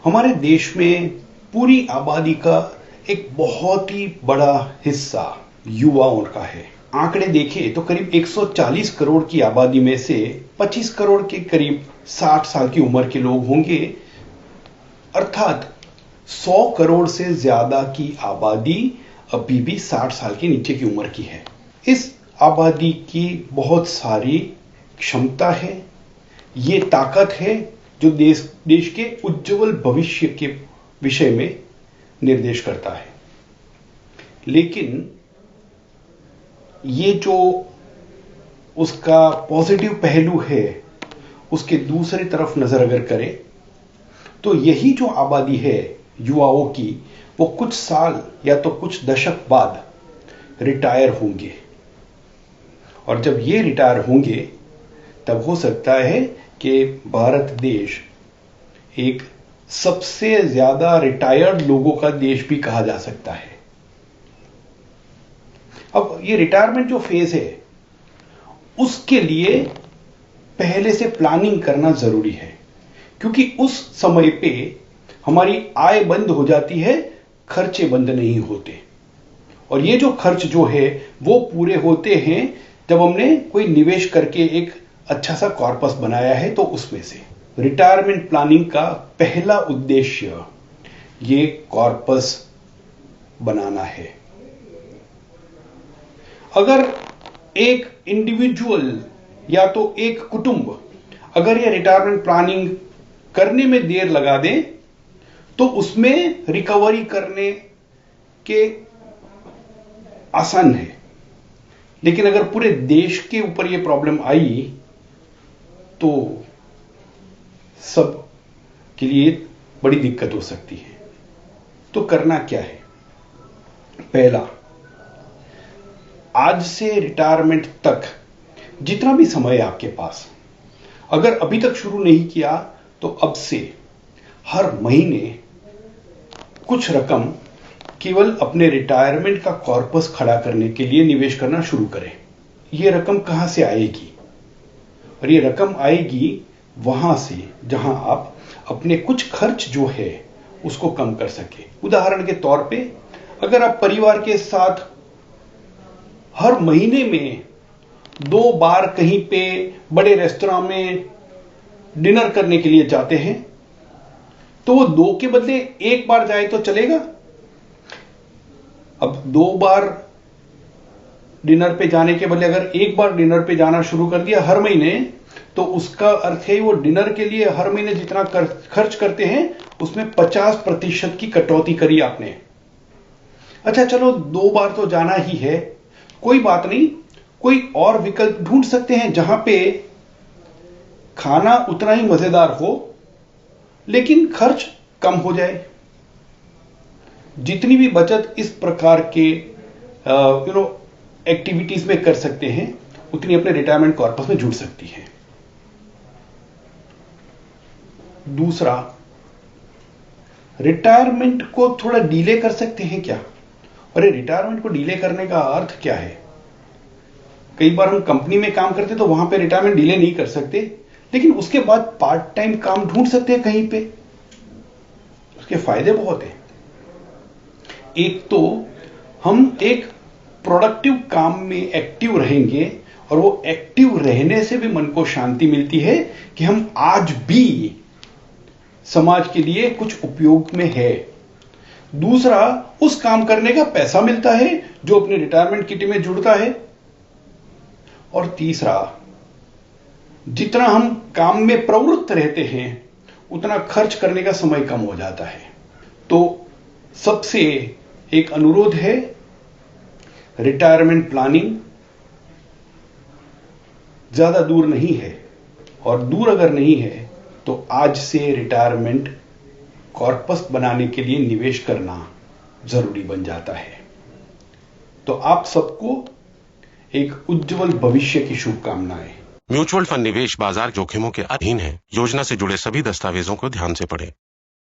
हमारे देश में पूरी आबादी का एक बहुत ही बड़ा हिस्सा युवाओं का है। आंकड़े देखें तो करीब 140 करोड़ की आबादी में से 25 करोड़ के करीब 60 साल की उम्र के लोग होंगे, अर्थात 100 करोड़ से ज्यादा की आबादी अभी भी 60 साल के नीचे की उम्र की है। इस आबादी की बहुत सारी क्षमता है, ये ताकत है जो देश के उज्जवल भविष्य के विषय में निर्देश करता है। लेकिन ये जो उसका पॉजिटिव पहलू है, उसके दूसरी तरफ नजर अगर करें तो यही जो आबादी है युवाओं की, वो कुछ साल या तो कुछ दशक बाद रिटायर होंगे, और जब ये रिटायर होंगे तब हो सकता है कि भारत देश एक सबसे ज्यादा रिटायर्ड लोगों का देश भी कहा जा सकता है। अब ये रिटायरमेंट जो फेज है, उसके लिए पहले से प्लानिंग करना जरूरी है, क्योंकि उस समय पे हमारी आय बंद हो जाती है, खर्चे बंद नहीं होते। और ये जो खर्च जो है वो पूरे होते हैं जब हमने कोई निवेश करके एक अच्छा सा कॉर्पस बनाया है। तो उसमें से रिटायरमेंट प्लानिंग का पहला उद्देश्य ये कॉर्पस बनाना है। अगर एक इंडिविजुअल या तो एक कुटुंब अगर ये रिटायरमेंट प्लानिंग करने में देर लगा दे तो उसमें रिकवरी करने के आसान है। लेकिन अगर पूरे देश के ऊपर ये प्रॉब्लम आई तो सब के लिए बड़ी दिक्कत हो सकती है। तो करना क्या है? पहला, आज से रिटायरमेंट तक जितना भी समय है आपके पास, अगर अभी तक शुरू नहीं किया तो अब से हर महीने कुछ रकम केवल अपने रिटायरमेंट का कॉर्पस खड़ा करने के लिए निवेश करना शुरू करें। यह रकम कहां से आएगी? और ये रकम आएगी वहां से जहां आप अपने कुछ खर्च जो है उसको कम कर सके। उदाहरण के तौर पे, अगर आप परिवार के साथ हर महीने में 2 बार कहीं पे बड़े रेस्तरां में डिनर करने के लिए जाते हैं, तो वो 2 के बदले 1 बार जाए तो चलेगा। अब 2 बार डिनर पे जाने के बदले अगर 1 बार डिनर पे जाना शुरू कर दिया हर महीने, तो उसका अर्थ है वो डिनर के लिए हर महीने जितना खर्च करते हैं उसमें 50% की कटौती करी आपने। अच्छा चलो 2 बार तो जाना ही है, कोई बात नहीं, कोई और विकल्प ढूंढ सकते हैं जहां पे खाना उतना ही मजेदार हो लेकिन खर्च कम हो जाए। जितनी भी बचत इस प्रकार के एक्टिविटीज में कर सकते हैं, उतनी अपने रिटायरमेंट कॉर्पस में जुड़ सकती है। दूसरा, रिटायरमेंट को थोड़ा डीले कर सकते हैं क्या? और रिटायरमेंट को डीले करने का अर्थ क्या है? कई बार हम कंपनी में काम करते तो वहां पे रिटायरमेंट डीले नहीं कर सकते, लेकिन उसके बाद पार्ट टाइम काम ढूंढ सकते हैं कहीं पे। उसके फायदे बहुत हैं। एक तो हम एक प्रोडक्टिव काम में एक्टिव रहेंगे, और वो एक्टिव रहने से भी मन को शांति मिलती है कि हम आज भी समाज के लिए कुछ उपयोग में है। दूसरा, उस काम करने का पैसा मिलता है जो अपने रिटायरमेंट किटी में जुड़ता है। और तीसरा, जितना हम काम में प्रवृत्त रहते हैं उतना खर्च करने का समय कम हो जाता है। तो सबसे एक अनुरोध है, रिटायरमेंट प्लानिंग ज्यादा दूर नहीं है, और दूर अगर नहीं है तो आज से रिटायरमेंट कॉर्पस बनाने के लिए निवेश करना जरूरी बन जाता है। तो आप सबको एक उज्जवल भविष्य की शुभकामनाएं। म्यूचुअल फंड निवेश बाजार जोखिमों के अधीन है। योजना से जुड़े सभी दस्तावेजों को ध्यान से पढ़ें।